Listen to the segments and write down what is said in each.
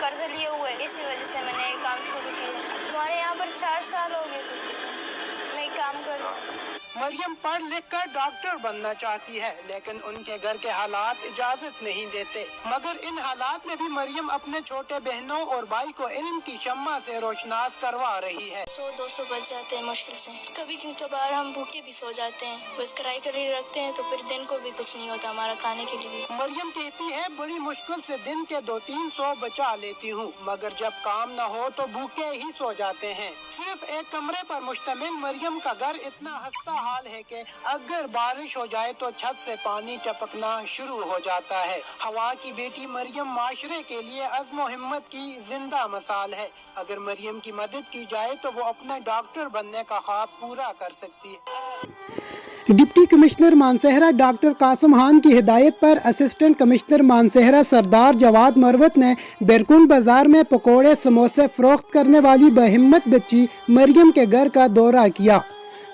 قرض لیے ہوئے, اسی وجہ سے میں نے یہ کام شروع کیا. ہمارے یہاں پر 4 سال ہو گئے تھے میں کام کر رہا ہوں. مریم پڑھ لکھ کر ڈاکٹر بننا چاہتی ہے, لیکن ان کے گھر کے حالات اجازت نہیں دیتے. مگر ان حالات میں بھی مریم اپنے چھوٹے بہنوں اور بھائی کو علم کی شمع سے روشناس کروا رہی ہے. 100-200 بچ جاتے ہیں مشکل سے. کبھی کبھار ہم بھوکے بھی سو جاتے ہیں, بس کرائے کے لیے رکھتے ہیں, تو پھر دن کو بھی کچھ نہیں ہوتا ہمارا کھانے کے لیے بھی. مریم کہتی ہے بڑی مشکل سے دن کے 200-300 بچا لیتی ہوں, مگر جب کام نہ ہو تو بھوکے ہی سو جاتے ہیں. صرف ایک کمرے پر مشتمل مریم کا گھر اتنا خستہ حال ہے کہ اگر بارش ہو جائے تو چھت سے پانی ٹپکنا شروع ہو جاتا ہے. ہوا کی بیٹی مریم معاشرے کے لیے عزم و ہمت کی زندہ مثال ہے. اگر مریم کی مدد کی جائے تو وہ اپنا ڈاکٹر بننے کا خواب پورا کر سکتی ہے. Deputy commissioner Mansehra doctor Qasim Khan کی ہدایت پر اسسٹنٹ کمشنر مانسہرہ سردار جواد مروت نے بیرکنڈ بازار میں پکوڑے سموسے فروخت کرنے والی بہمت بچی مریم کے گھر کا دورہ کیا.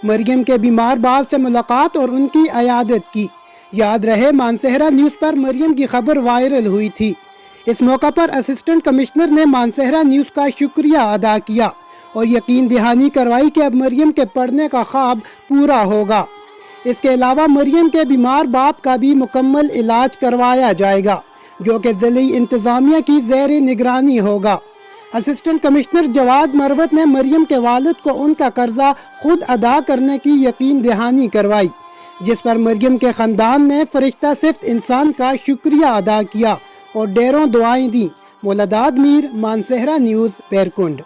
مریم کے بیمار باپ سے ملاقات اور ان کی عیادت کی. یاد رہے مانسہرہ نیوز پر مریم کی خبر وائرل ہوئی تھی. اس موقع پر اسسٹنٹ کمشنر نے مانسہرہ نیوز کا شکریہ ادا کیا اور یقین دہانی کروائی کہ اب مریم کے پڑھنے کا خواب پورا ہوگا. اس کے علاوہ مریم کے بیمار باپ کا بھی مکمل علاج کروایا جائے گا, جو کہ ضلعی انتظامیہ کی زیر نگرانی ہوگا. اسسٹنٹ کمشنر جواد مروت نے مریم کے والد کو ان کا قرضہ خود ادا کرنے کی یقین دہانی کروائی, جس پر مریم کے خاندان نے فرشتہ صفت انسان کا شکریہ ادا کیا اور ڈیروں دعائیں دیں. مولداد میر, مانسہرہ نیوز, بیرکنڈ.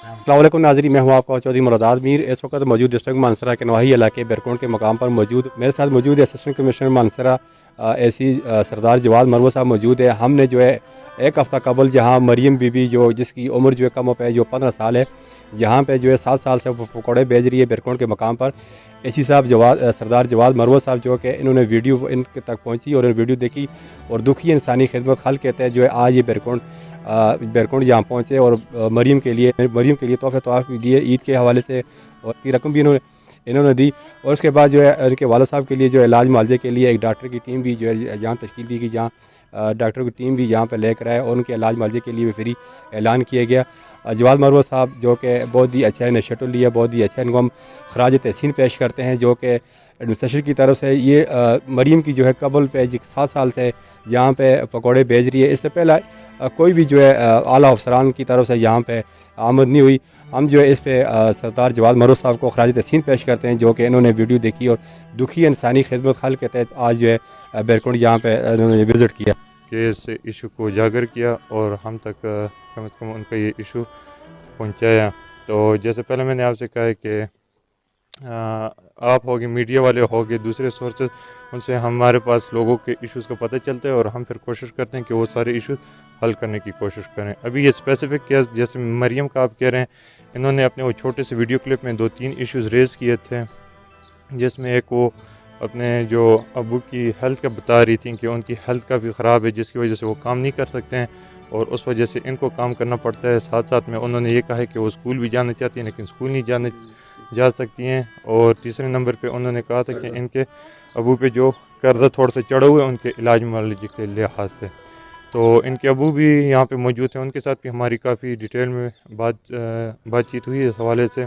السلام علیکم ناظرین, میں ہوں آپ کا چودھری مولداد میر. اس وقت موجود ڈسٹرکٹ مانسہرہ کے نواحی علاقے بیرکنڈ کے مقام پر موجود, میرے ساتھ موجود ہے اسسٹنٹ کمشنر مانسہرہ ایسی سردار جواد مروت صاحب موجود ہے. ہم نے جو ہے ایک ہفتہ قبل جہاں مریم بی بی جو جس کی عمر جو ہے کم ہے جو 15 سال ہے, یہاں پہ جو ہے 7 سال سے وہ پکوڑے بیچ رہی ہے بیرکنڈ کے مقام پر. اسی صاحب سردار جواد مروت صاحب جو کہ انہوں نے ویڈیو ان کے تک پہنچی اور ویڈیو دیکھی اور دکھی انسانی خدمت خلق کہتے ہیں جو ہے آج یہ بیرکنڈ یہاں پہنچے اور مریم کے لیے تحفہ بھی دیے عید کے حوالے سے, اور کی رقم بھی انہوں نے دی. اور اس کے بعد جو ہے ان کے والد صاحب کے لیے جو علاج معالجے کے لیے ایک ڈاکٹر کی ٹیم بھی جو ہے یہاں تشکیل دی گئی, جہاں ڈاکٹر کی ٹیم بھی یہاں پہ لے کر آئے اور ان کے علاج معالجے کے لیے بھی فری اعلان کیا گیا. جواد مروت صاحب جو کہ بہت ہی اچھا انیشیٹو لیا, بہت ہی اچھا, ان کو ہم خراج تحسین پیش کرتے ہیں, جو کہ ایڈمنسٹریشن کی طرف سے یہ مریم کی جو ہے قبل پہ 7 سال سے یہاں پہ پکوڑے بیچ رہی ہے. اس سے پہلے کوئی بھی جو ہے اعلیٰ افسران کی طرف سے یہاں پہ آمد نہیں ہوئی. ہم جو ہے اس پہ سردار جواد مروت صاحب کو خراج تحسین پیش کرتے ہیں, جو کہ انہوں نے ویڈیو دیکھی اور دکھی انسانی خدمت خلق کے تحت آج جو ہے بیرکنڈ یہاں پہ انہوں نے وزٹ کیا. کہ اس ایشو کو اجاگر کیا اور ہم تک کم از کم ان کا یہ ایشو پہنچایا. تو جیسے پہلے میں نے آپ سے کہا ہے کہ آپ ہوگے, میڈیا والے ہوگے, دوسرے سورسز, ان سے ہمارے پاس لوگوں کے ایشوز کا پتہ چلتا ہے اور ہم پھر کوشش کرتے ہیں کہ وہ سارے ایشوز حل کرنے کی کوشش کریں. ابھی یہ اسپیسیفک کیس جیسے مریم کا آپ کہہ رہے ہیں, انہوں نے اپنے وہ چھوٹے سے ویڈیو کلپ میں 2-3 ایشوز ریز کیے تھے, جس میں ایک وہ اپنے جو ابو کی ہیلتھ کا بتا رہی تھیں کہ ان کی ہیلتھ کافی خراب ہے, جس کی وجہ سے وہ کام نہیں کر سکتے ہیں اور اس وجہ سے ان کو کام کرنا پڑتا ہے. ساتھ میں انہوں نے یہ کہا ہے کہ وہ اسکول بھی جانا چاہتی ہیں لیکن اسکول نہیں جا سکتی ہیں. اور تیسرے نمبر پہ انہوں نے کہا تھا کہ ان کے ابو پہ جو قرضہ تھوڑا سا چڑھا ہوا ہے ان کے علاج معالجے کے لحاظ سے. تو ان کے ابو بھی یہاں پہ موجود ہیں, ان کے ساتھ بھی ہماری کافی ڈیٹیل میں بات چیت ہوئی اس حوالے سے.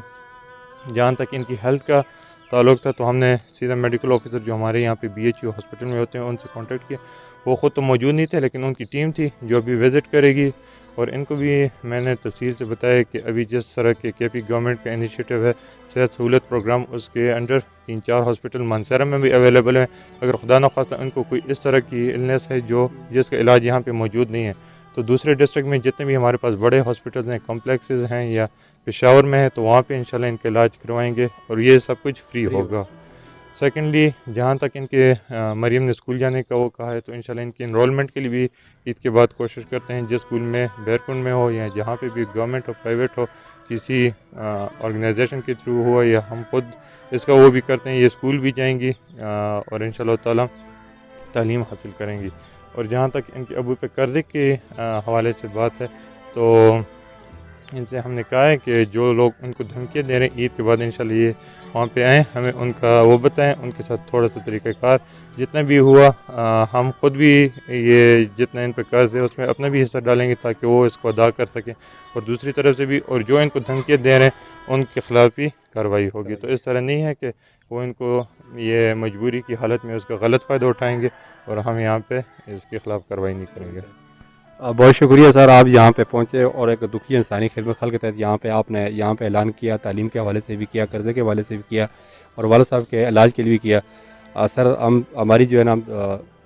جہاں تک ان کی ہیلتھ کا تعلق تھا تو ہم نے سیدھا میڈیکل آفیسر جو ہمارے یہاں پہ BHU ہاسپٹل میں ہوتے ہیں ان سے کانٹیکٹ کیا. وہ خود تو موجود نہیں تھے لیکن ان کی ٹیم تھی جو ابھی وزٹ کرے گی, اور ان کو بھی میں نے تفصیل سے بتایا کہ ابھی جس طرح کے KP گورنمنٹ کا انیشیٹو ہے صحت سہولت پروگرام, اس کے انڈر 3-4 ہاسپٹل مانسہرہ میں بھی اویلیبل ہیں. اگر خدا نخواستہ ان کو کوئی اس طرح کی النس ہے جس کا علاج یہاں پہ موجود نہیں ہے تو دوسرے ڈسٹرکٹ میں جتنے بھی ہمارے پاس بڑے ہاسپٹلز ہیں, کمپلیکسز ہیں یا پشاور میں ہے, تو وہاں پہ انشاءاللہ ان کا علاج کروائیں گے اور یہ سب کچھ فری ہوگا. سیکنڈلی جہاں تک ان کے مریم نے اسکول جانے کا وہ کہا ہے تو انشاءاللہ ان کی انرولمنٹ کے لیے بھی عید کے بعد کوشش کرتے ہیں, جس اسکول میں بیرکنڈ میں ہو یا جہاں پہ بھی گورنمنٹ ہو پرائیویٹ ہو, کسی آرگنائزیشن کے تھرو ہو یا ہم خود اس کا وہ بھی کرتے ہیں, یہ اسکول بھی جائیں گی اور انشاءاللہ تعالی تعلیم حاصل کریں گی. اور جہاں تک ان کے ابو پہ قرضے کے حوالے سے بات ہے تو ان سے ہم نے کہا ہے کہ جو لوگ ان کو دھمکیاں دے رہے ہیں عید کے بعد انشاءاللہ یہ وہاں پہ آئیں، ہمیں ان کا وہ بتائیں، ان کے ساتھ تھوڑا سا طریقہ کار جتنا بھی ہوا ہم خود بھی یہ جتنا ان پہ قرض ہے اس میں اپنا بھی حصہ ڈالیں گے تاکہ وہ اس کو ادا کر سکیں، اور دوسری طرف سے بھی اور جو ان کو دھمکیاں دے رہے ہیں ان کے خلاف بھی کارروائی ہوگی۔ تو اس طرح نہیں ہے کہ وہ ان کو یہ مجبوری کی حالت میں اس کا غلط فائدہ اٹھائیں گے اور ہم یہاں پہ اس کے خلاف کارروائی نہیں کریں گے۔ بہت شکریہ سر، آپ یہاں پہ پہنچے اور ایک دکھی انسانی خدمت خلق کے تحت یہاں پہ آپ نے یہاں پہ اعلان کیا، تعلیم کے حوالے سے بھی کیا، قرضے کے حوالے سے بھی کیا، اور والد صاحب کے علاج کے لیے بھی کیا۔ سر ہماری جو ہے نا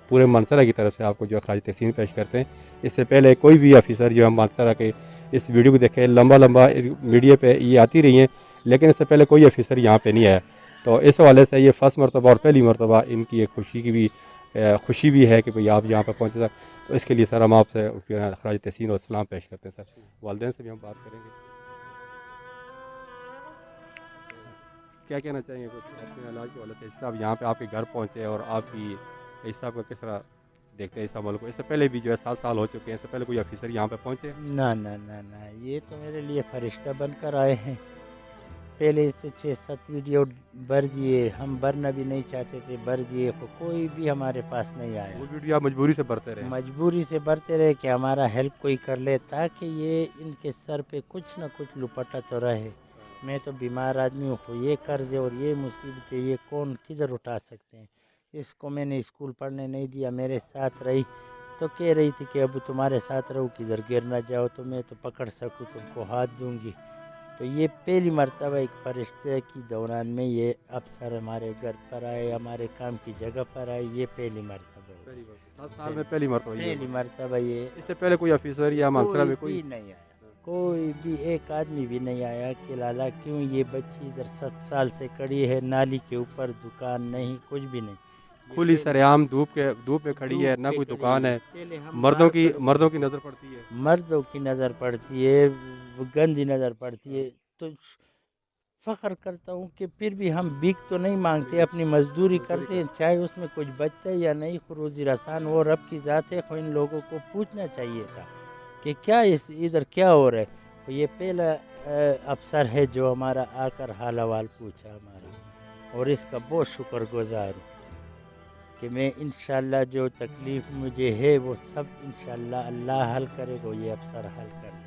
پورے مانسرا کی طرف سے آپ کو جو خراج تحسین پیش کرتے ہیں۔ اس سے پہلے کوئی بھی آفیسر جو ہے مانسرا کے اس ویڈیو کو دیکھے، لمبا میڈیا پہ یہ آتی رہی ہیں، لیکن اس سے پہلے کوئی آفیسر یہاں پہ نہیں آیا، تو اس حوالے سے یہ فرسٹ مرتبہ اور پہلی مرتبہ ان کی ایک خوشی بھی ہے کہ بھئی آپ یہاں پہ پہنچے سر۔ تو اس کے لیے سر ہم آپ سے خراج تحسین اور سلام پیش کرتے ہیں سر۔ والدین سے بھی ہم بات کریں گے، کیا کہنا چاہیں گے کچھ اپنے علاج کے حوالے سے؟ صاحب یہاں پہ آپ کے گھر پہنچے اور آپ کی صاحب کا کس طرح دیکھتے ہیں اس عمل کو؟ اس سے پہلے بھی جو ہے 7 سال ہو چکے ہیں، اس سے پہلے کوئی آفیسر یہاں پہ پہنچے؟ نہ یہ تو میرے لیے فرشتہ بن کر آئے ہیں۔ پہلے سے 6-7 ویڈیو بھر دیے، ہم بھرنا بھی نہیں چاہتے تھے، بھر دیے، کوئی بھی ہمارے پاس نہیں آیا۔ وہ ویڈیو آپ مجبوری سے بھرتے رہے؟ مجبوری سے بھرتے رہے کہ ہمارا ہیلپ کوئی کر لے تاکہ یہ ان کے سر پہ کچھ نہ کچھ لپٹا تو رہے۔ میں تو بیمار آدمی ہوں، یہ قرض اور یہ مصیبتیں یہ کون کدھر اٹھا سکتے ہیں؟ اس کو میں نے اسکول پڑھنے نہیں دیا، میرے ساتھ رہی تو کہہ رہی تھی کہ اب تمہارے ساتھ رہو، کدھر گر نہ جاؤ تو میں تو پکڑ سکوں، تم کو ہاتھ دوں گی۔ تو یہ پہلی مرتبہ ایک فرشتے کی دوران میں یہ افسر ہمارے گھر پر آئے، ہمارے کام کی جگہ پر آئے، یہ پہلی مرتبہ ہوئی۔ 7 سال میں پہلی مرتبہ یہ پہلی مرتبہ یہ اس سے پہلے کوئی آفیسر یا مانسرا میں کوئی بھی نہیں آیا، کوئی بھی ایک آدمی بھی نہیں آیا کہ لالا کیوں یہ بچی ادھر 7 سال سے کھڑی ہے نالی کے اوپر، دکان نہیں، کچھ بھی نہیں، کھلی سرعام دھوپ میں کھڑی ہے، نہ کوئی دکان ہے، مردوں کی نظر پڑتی ہے، مردوں کی نظر پڑتی ہے، گندی نظر پڑتی ہے۔ تو فخر کرتا ہوں کہ پھر بھی ہم بھیک تو نہیں مانگتے، اپنی مزدوری کرتے ہیں، چاہے اس میں کچھ بچتا ہے یا نہیں، روزی رسان وہ رب کی ذات ہے۔ ان لوگوں کو پوچھنا چاہیے تھا کہ کیا ادھر کیا ہو رہا ہے۔ یہ پہلا افسر ہے جو ہمارا آ کر حال احوال پوچھا ہمارا، اور اس کا بہت شکر گزار ہوں کہ میں انشاءاللہ جو تکلیف مجھے ہے وہ سب انشاءاللہ اللہ حل کرے گا، یہ افسر حل کر لے گا۔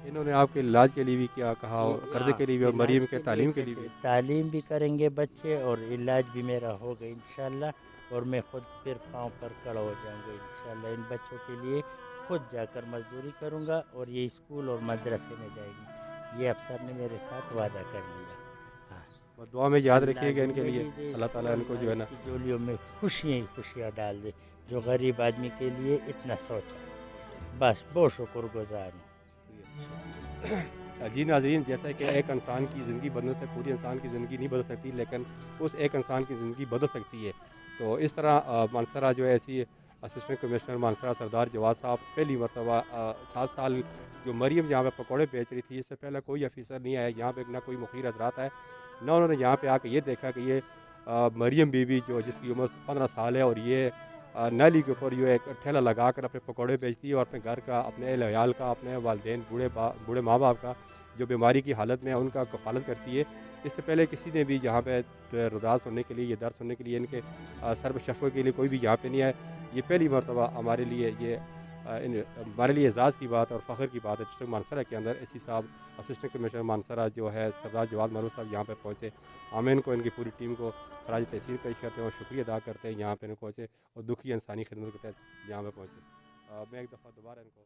انہوں نے آپ کے علاج کے لیے بھی کیا کہا، قرضے کے لیے بھی اور مریم کے تعلیم کے لیے بھی؟ تعلیم بھی کریں گے بچے اور علاج بھی میرا ہوگا انشاءاللہ، اور میں خود پھر پاؤں پر کھڑا ہو جاؤں گا انشاءاللہ۔ ان بچوں کے لیے خود جا کر مزدوری کروں گا اور یہ اسکول اور مدرسے میں جائے گی، یہ افسر نے میرے ساتھ وعدہ کر لیا۔ ہاں، دعا میں یاد رکھیے گا ان کے لیے، اللہ تعالیٰ ان کو جو ہے نا جولیوں میں خوشیاں ڈال دے، جو غریب آدمی کے لیے اتنا سوچا، بس بہت شکر گزار ہوں۔ جی ناظرین، جیسا کہ ایک انسان کی زندگی بدلنے سے پوری انسان کی زندگی نہیں بدل سکتی، لیکن اس ایک انسان کی زندگی بدل سکتی ہے۔ تو اس طرح مانسرا جو ہے ایسی اسسٹنٹ کمشنر مانسرا سردار جواد صاحب پہلی مرتبہ 7 سال جو مریم یہاں پہ پکوڑے بیچ رہی تھی، اس سے پہلے کوئی آفیسر نہیں آیا یہاں پہ، نہ کوئی مخیر حضرات آئے، نہ انہوں نے یہاں پہ آ کے یہ دیکھا کہ یہ مریم بی بی جو جس کی عمر 15 سال ہے اور یہ نالی کے اوپر یہ ایک ٹھیلا لگا کر اپنے پکوڑے بیچتی ہے اور اپنے گھر کا، اپنے اہل عیال کا، اپنے والدین بوڑھے ماں باپ کا جو بیماری کی حالت میں ان کا کفالت کرتی ہے۔ اس سے پہلے کسی نے بھی یہاں پہ رضا سننے کے لیے، یہ درد سننے کے لیے، ان کے سر پہ شفقت کے لیے کوئی بھی یہاں پہ نہیں آئے۔ یہ پہلی مرتبہ ہمارے لیے اعزاز کی بات اور فخر کی بات ہے ڈسٹرکٹ مانسرا کے اندر اے سی صاحب اسسٹنٹ کمشنر مانسرا جو ہے سردار جواد مرو صاحب یہاں پہ پہنچے۔ ہم ان کو، ان کی پوری ٹیم کو خراج تحسین پیش کرتے ہیں اور شکریہ ادا کرتے ہیں یہاں پہ ان پہنچے اور دکھی انسانی خدمت کے تحت یہاں پہ پہنچے۔ میں ایک دفعہ دوبارہ ان کو